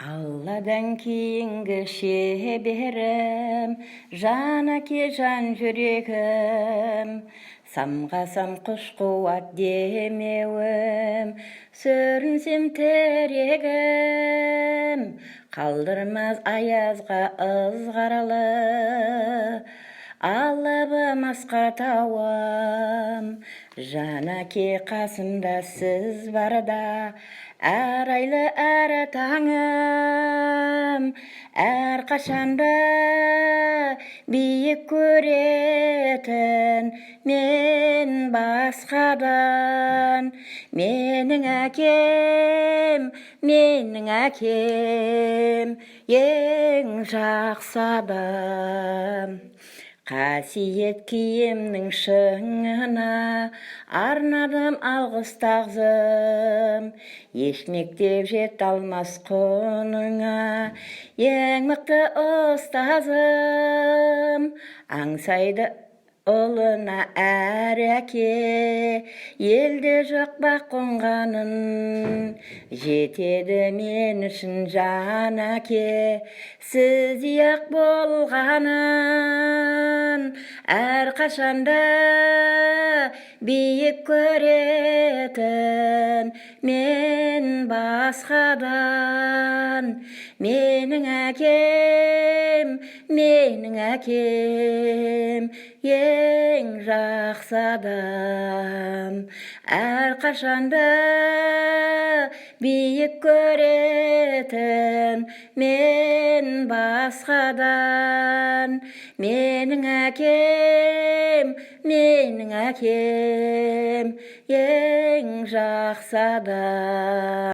Алладан кейінгі шеберім, жан әке жан жүрегім, самғасам құш қуат демеуім, сүрінсем тірегім, қалдырмаз аязға ызғаралы, алыбым асқар тауым, жан әке қасымда сіз барда, әр айлы әр таңым, әр қашанда биік көретін мен басқадан. Менің әкем, ең жақсы адам. Қасиет киемнің шыңына арнадым алғыс тағзым, еш мектеп жете алмас құныңа, ең мықты ұстазым. Аңсайды ұлына әр әке, елде жоқ бақ қонғаным, жетеді мен үшін жан әке, сіздей ақ болғаным. Әр қашанда биік көретін мен басқадан. Менің әкем, ең жақсы адам. Әр қашанда биік көретін мен басқадан. Менің әкем, ең жақсы адам.